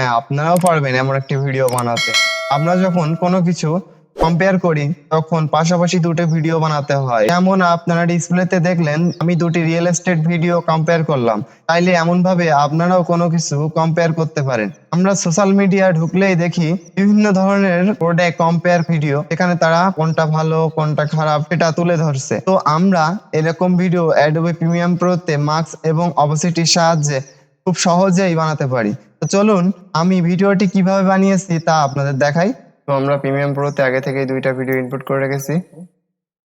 হ্যাঁ, আপনারাও পারবেন এমন একটি ভিডিও বানাতে। আমরা যখন কোনো কিছু কম্পেয়ার করি তখন পাশাপাশি দুটো ভিডিও বানাতে হয়। যেমন আপনারা ডিসপ্লেতে দেখলেন আমি দুটি রিয়েল এস্টেট ভিডিও কম্পেয়ার করলাম। তাইলে এমনভাবে আপনারাও কোনো কিছু কম্পেয়ার করতে পারেন। আমরা সোশ্যাল মিডিয়া ঢুকলেই দেখি বিভিন্ন ধরনের প্রোডাক্ট কম্পেয়ার ভিডিও, এখানে তারা কোনটা ভালো কোনটা খারাপ সেটা তুলে ধরছে। তো আমরা এরকম ভিডিও অ্যাডোবি প্রিমিয়াম প্রোতে মার্কস এবং অপাসিটির সাহায্যে খুব সহজেই বানাতে পারি। তো চলুন আমি ভিডিওটি কিভাবে বানিয়েছি তা আপনাদের দেখাই। তো আমরা প্রিমিয়াম প্রোতে আগে থেকেই দুইটা ভিডিও ইনপুট করে রেখেছি।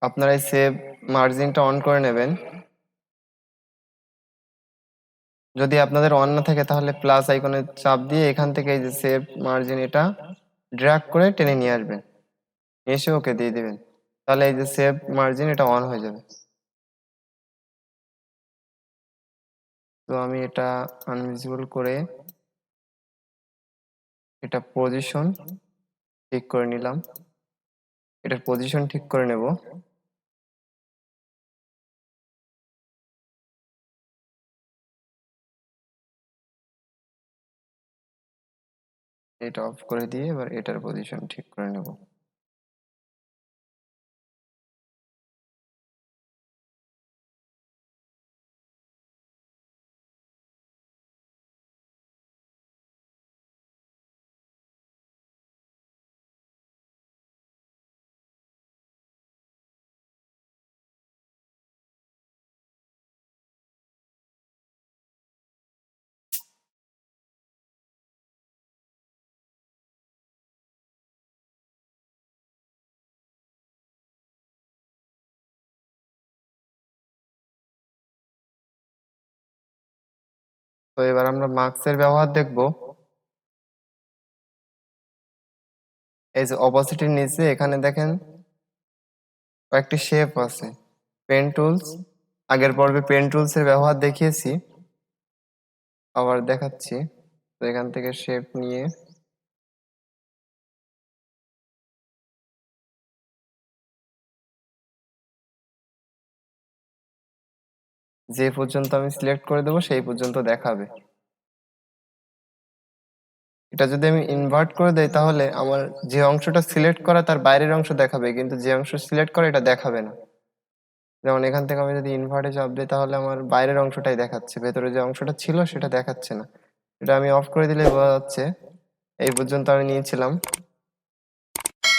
আপনারা এই সেভ মার্জিনটা অন করে নেবেন। যদি আপনাদের অন না থাকে তাহলে প্লাস আইকনে চাপ দিয়ে এখান থেকে এই যে সেভ মার্জিন এটা ড্র্যাগ করে টেনে নিয়ে আসবেন, এসে ওকে দিয়ে দিবেন। তাহলে এই যে সেভ মার্জিন এটা অন হয়ে যাবে। তো আমি এটা আনভিজিবল করে এটা পজিশন ঠিক করে নিলাম। এটার পজিশন ঠিক করে নেব। এটা অফ করে দিয়ে এবার এটার পজিশন ঠিক করে নেব। তো এবার আমরা মার্কসের ব্যবহার দেখব। এই যে অপোজিটের নিচে এখানে দেখেন কয়েকটি শেপ আছে, পেন টুলস। আগের পর্বে পেন টুলস এর ব্যবহার দেখিয়েছি, আবার দেখাচ্ছি। তো এখান থেকে শেপ নিয়ে যে পর্যন্ত আমি সিলেক্ট করে দেবো সেই পর্যন্ত দেখাবে। এটা যদি আমি ইনভার্ট করে দেই তাহলে আমার যে অংশটা সিলেক্ট করা তার বাইরের অংশ দেখাবে, কিন্তু যে অংশ সিলেক্ট করা এটা দেখাবে না। যেমন এখান থেকে আমি যদি ইনভার্টে চাপ দিই তাহলে আমার বাইরের অংশটাই দেখাচ্ছে, ভেতরে যে অংশটা ছিল সেটা দেখাচ্ছে না। এটা আমি অফ করে দিলে বোঝা যাচ্ছে এই পর্যন্ত আমি নিয়েছিলাম,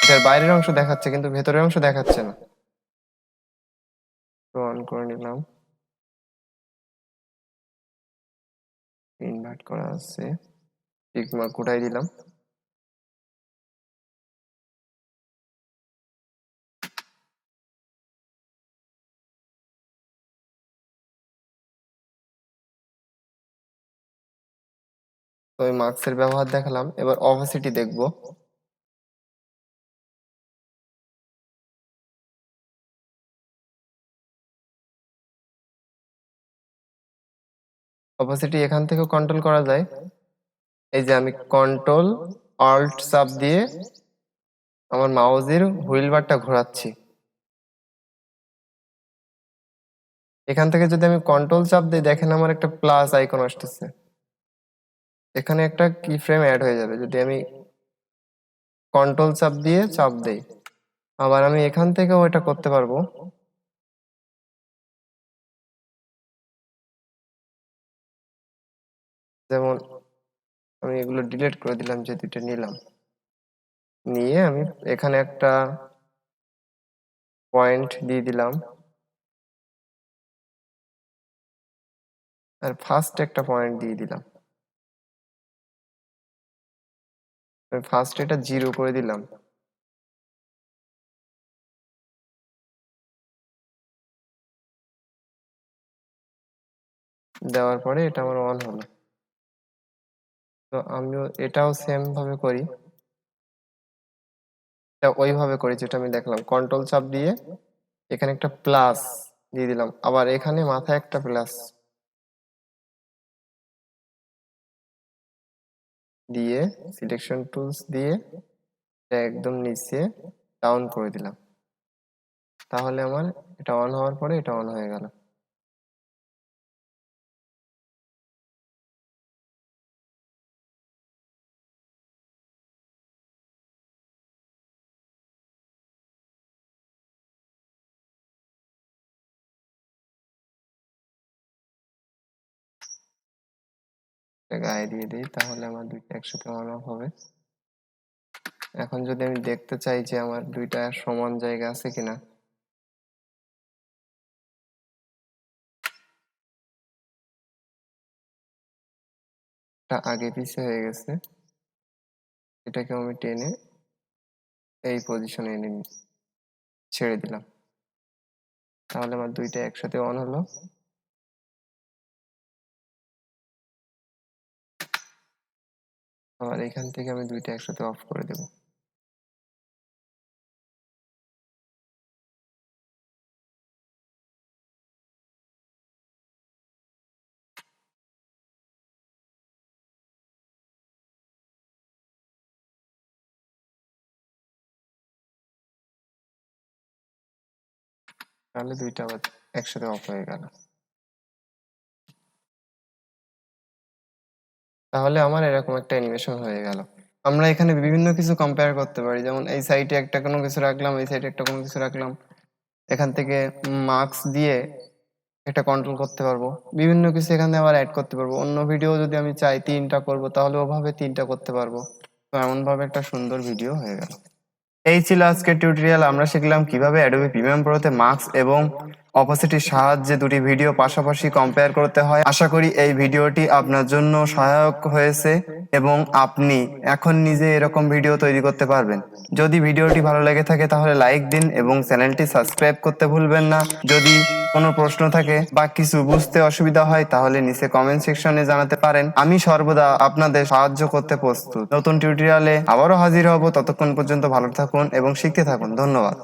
এটার বাইরের অংশ দেখাচ্ছে কিন্তু ভেতরের অংশ দেখাচ্ছে না। তো অন করে নিলাম, ইনভার্ট করা আছে, টিক মার্ক উঠাই দিলাম। তো ওই মার্কসের ব্যবহার দেখালাম, এবার অপাসিটি দেখব। অপাসিটি এখান থেকেও কন্ট্রোল করা যায়। এই যে আমি কন্ট্রোল অল্ট চাপ দিয়ে আমার মাউসের হুইল বারটা ঘোরাচ্ছি। এখান থেকে যদি আমি কন্ট্রোল চাপ দিই দেখেন আমার একটা প্লাস আইকন আসতেছে, এখানে একটা কি ফ্রেম অ্যাড হয়ে যাবে যদি আমি কন্ট্রোল চাপ দেই। আবার আমি এখান থেকেও এটা করতে পারবো। যেমন আমি এগুলো ডিলিট করে দিলাম, যে দুইটা নিলাম, নিয়ে আমি এখানে একটা পয়েন্ট দিয়ে দিলাম, আর ফার্স্ট একটা পয়েন্ট দিয়ে দিলাম। ফার্স্ট এটা 0 করে দিলাম। দেওয়ার পরে এটা আমার অন হলো। তো আমিও এটাও সেম ভাবে করি, এটা ওইভাবে করি যেটা আমি দেখলাম। কন্ট্রোল চাপ দিয়ে এখানে একটা প্লাস দিয়ে দিলাম, আবার এখানে মাথায় একটা প্লাস দিয়ে সিলেকশন টুলস দিয়ে এটা একদম নিচে ডাউন করে দিলাম। তাহলে আমার এটা অন হওয়ার পরে এটা অন হয়ে গেল। গায়ে দিয়ে দিই, তাহলে আমার দুইটা একসাথে অন অফ হবে। এখন যদি আমি দেখতে চাই যে আমার দুইটা সমান জায়গা আছে কিনা, এটা আগে পিছে হয়ে গেছে, এটাকে আমি টেনে এই পজিশনে এনে ছেড়ে দিলাম, তাহলে আমার দুইটা একসাথে অন হলো। আবার এখান থেকে আমি দুইটা একসাথে অফ করে দেব। তাহলে দুইটা আবার একসাথে অফ হয়ে গেল। তাহলে আমার এরকম একটা অ্যানিমেশন হয়ে গেল। আমরা এখানে বিভিন্ন কিছু কম্পেয়ার করতে পারি, যেমন এই সাইডে একটা কোনো কিছু রাখলাম, এই সাইডে একটা কোনো কিছু রাখলাম। এখান থেকে মার্কস দিয়ে একটা কন্ট্রোল করতে পারবো, বিভিন্ন কিছু এখানে আবার অ্যাড করতে পারবো। অন্য ভিডিও যদি আমি চাই তিনটা করব, তাহলে ওভাবে তিনটা করতে পারবো। তো এমন ভাবে একটা সুন্দর ভিডিও হয়ে গেল। এই ছিল আজকের টিউটোরিয়াল। আমরা শিখলাম কিভাবে অ্যাডোবি প্রিমিয়াম প্রোতে মার্কস এবং অপাসিটির সাহায্যে দুটি ভিডিও পাশাপাশি কম্পেয়ার করতে হয়। আশা করি এই ভিডিওটি আপনার জন্য সহায়ক হয়েছে এবং আপনি এখন নিজে এরকম ভিডিও তৈরি করতে পারবেন। যদি ভিডিওটি ভালো লেগে থাকে তাহলে লাইক দিন এবং চ্যানেলটি সাবস্ক্রাইব করতে ভুলবেন না। যদি কোনো প্রশ্ন থাকে বা কিছু বুঝতে অসুবিধা হয় তাহলে নিচে কমেন্ট সেকশনে জানাতে পারেন। আমি সর্বদা আপনাদের সাহায্য করতে প্রস্তুত। নতুন টিউটোরিয়ালে আবারও হাজির হব, ততক্ষণ পর্যন্ত ভালো থাকুন এবং শিখতে থাকুন। ধন্যবাদ।